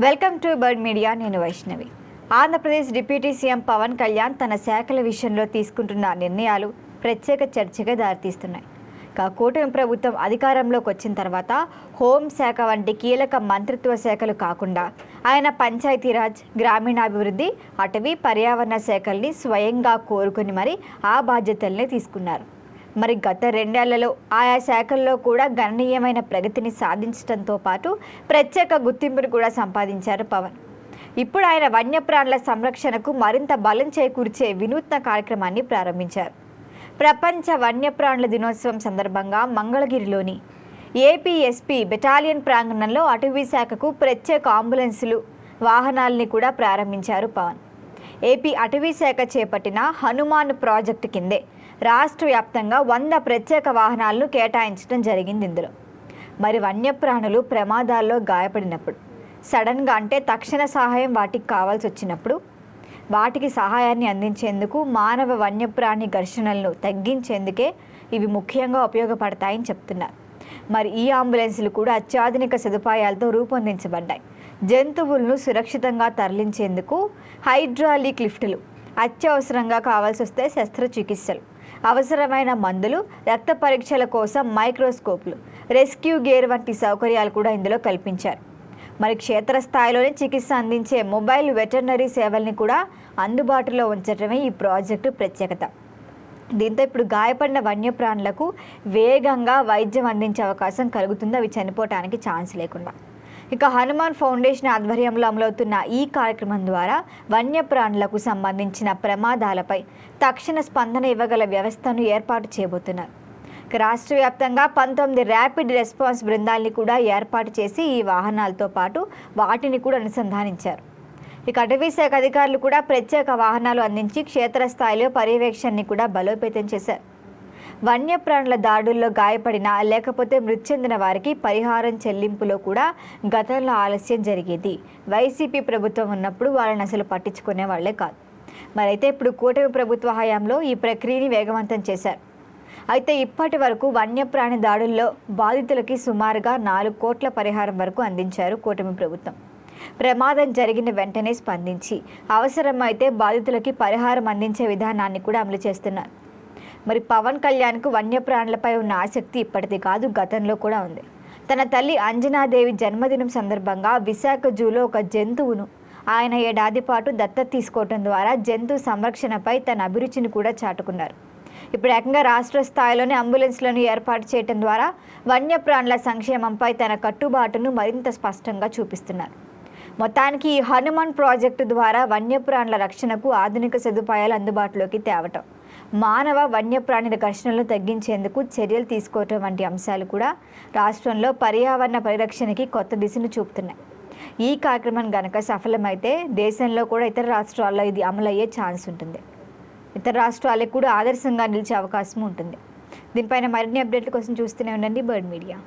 Welcome to bird media. నేను Vaishnavi. Andhra Pradesh deputy CM Pawan Kalyan తన శాఖల విషయంలో తీసుకుంటున్న నిర్ణయాలు ప్రత్యేక చర్చగా దారితీస్తున్నాయి. కూటమి ప్రభుత్వం అధికారంలోకి వచ్చిన తర్వాత హోంశాఖ వంటి కీలక మంత్రిత్వ శాఖలు కాకుండా ఆయన పంచాయతీరాజ్, గ్రామీణాభివృద్ధి, అటవీ, పర్యావరణ శాఖల్ని స్వయంగా కోరుకుని మరి ఆ బాధ్యతల్ని తీసుకున్నారు. మరి గత 2 ఏళ్లలో ఆయా శాఖల్లో కూడా గణనీయమైన ప్రగతిని సాధించడంతో పాటు ప్రత్యేక గుర్తింపును కూడా సంపాదించారు పవన్. ఇప్పుడు ఆయన వన్యప్రాణుల సంరక్షణకు మరింత బలం చేకూర్చే వినూత్న కార్యక్రమాన్ని ప్రారంభించారు. ప్రపంచ వన్యప్రాణుల దినోత్సవం సందర్భంగా మంగళగిరిలోని ఏపీఎస్పీ బెటాలియన్ ప్రాంగణంలో అటవీ శాఖకు ప్రత్యేక అంబులెన్సులు, వాహనాలని కూడా ప్రారంభించారు పవన్. ఏపీ అటవీ శాఖ చేపట్టిన హనుమాన్ ప్రాజెక్టు కిందే రాష్ట్ర వ్యాప్తంగా 100 ప్రత్యేక వాహనాలను కేటాయించడం జరిగింది. ఇందులో మరి వన్యప్రాణులు ప్రమాదాల్లో గాయపడినప్పుడు సడన్గా అంటే తక్షణ సహాయం వాటికి కావాల్సి వచ్చినప్పుడు వాటికి సహాయాన్ని అందించేందుకు, మానవ వన్యప్రాణి ఘర్షణలను తగ్గించేందుకే ఇవి ముఖ్యంగా ఉపయోగపడతాయని చెప్తున్నారు. మరి ఈ అంబులెన్సులు కూడా అత్యాధునిక సదుపాయాలతో రూపొందించబడ్డాయి. జంతువులను సురక్షితంగా తరలించేందుకు హైడ్రాలిక్ లిఫ్టులు, అత్యవసరంగా కావాల్సి వస్తే శస్త్రచికిత్సలు, అవసరమైన మందులు, రక్త పరీక్షల కోసం మైక్రోస్కోప్లు, రెస్క్యూ గేర్ వంటి సౌకర్యాలు కూడా ఇందులో కల్పించారు. మరి క్షేత్రస్థాయిలోనే చికిత్స అందించే మొబైల్ వెటర్నరీ సేవల్ని కూడా అందుబాటులో ఉంచడమే ఈ ప్రాజెక్టు ప్రత్యేకత. దీంతో ఇప్పుడు గాయపడిన వన్యప్రాణులకు వేగంగా వైద్యం అందించే అవకాశం కలుగుతుంది, అవి చనిపోవటానికి ఛాన్స్ లేకుండా. ఇక హనుమాన్ ఫౌండేషన్ ఆధ్వర్యంలో అమలవుతున్న ఈ కార్యక్రమం ద్వారా వన్యప్రాణులకు సంబంధించిన ప్రమాదాలపై తక్షణ స్పందన ఇవ్వగల వ్యవస్థను ఏర్పాటు చేయబోతున్నారు. రాష్ట్ర వ్యాప్తంగా 19 ర్యాపిడ్ రెస్పాన్స్ బృందాల్ని కూడా ఏర్పాటు చేసి ఈ వాహనాలతో పాటు వాటిని కూడా అనుసంధానించారు. ఇక అటవీ శాఖ అధికారులు కూడా ప్రత్యేక వాహనాలు అందించి క్షేత్రస్థాయిలో పర్యవేక్షణని కూడా బలోపేతం చేశారు. వన్యప్రాణుల దాడుల్లో గాయపడిన లేకపోతే మృతి చెందిన వారికి పరిహారం చెల్లింపులో కూడా గతంలో ఆలస్యం జరిగేది. వైసీపీ ప్రభుత్వం ఉన్నప్పుడు వాళ్ళని అసలు పట్టించుకునే వాళ్లే కాదు. మరైతే ఇప్పుడు కూటమి ప్రభుత్వ హయాంలో ఈ ప్రక్రియని వేగవంతం చేశారు. అయితే ఇప్పటి వరకు వన్యప్రాణి దాడుల్లో బాధితులకి సుమారుగా 4 కోట్ల పరిహారం వరకు అందించారు కూటమి ప్రభుత్వం. ప్రమాదం జరిగిన వెంటనే స్పందించి అవసరమైతే బాధితులకి పరిహారం అందించే విధానాన్ని కూడా అమలు చేస్తున్నారు. మరి పవన్ కళ్యాణ్కు వన్యప్రాణులపై ఉన్న ఆసక్తి ఇప్పటిది కాదు, గతంలో కూడా ఉంది. తన తల్లి అంజనాదేవి జన్మదినం సందర్భంగా విశాఖ జూలో ఒక జంతువును ఆయన 7 ఏడాది పాటు దత్తత తీసుకోవడం ద్వారా జంతు సంరక్షణపై తన అభిరుచిని కూడా చాటుకున్నారు. ఇప్పుడు ఏకంగా రాష్ట్ర స్థాయిలోనే అంబులెన్స్లను ఏర్పాటు చేయడం ద్వారా వన్యప్రాణుల సంక్షేమంపై తన కట్టుబాటును మరింత స్పష్టంగా చూపిస్తున్నారు. మొత్తానికి ఈ హనుమాన్ ప్రాజెక్టు ద్వారా వన్యప్రాణుల రక్షణకు ఆధునిక సదుపాయాలు అందుబాటులోకి తేవటం, మానవ వన్యప్రాణుల ఘర్షణలను తగ్గించేందుకు చర్యలు తీసుకోవటం వంటి అంశాలు కూడా రాష్ట్రంలో పర్యావరణ పరిరక్షణకి కొత్త దిశను చూపుతున్నాయి. ఈ కార్యక్రమం గనక సఫలమైతే దేశంలో కూడా ఇతర రాష్ట్రాల్లో ఇది అమలయ్యే ఛాన్స్ ఉంటుంది. ఇతర రాష్ట్రాలకు కూడా ఆదర్శంగా నిలిచే అవకాశం ఉంటుంది. దీనిపైన మరిన్ని అప్డేట్ల కోసం చూస్తూనే ఉండండి బర్డ్ మీడియా.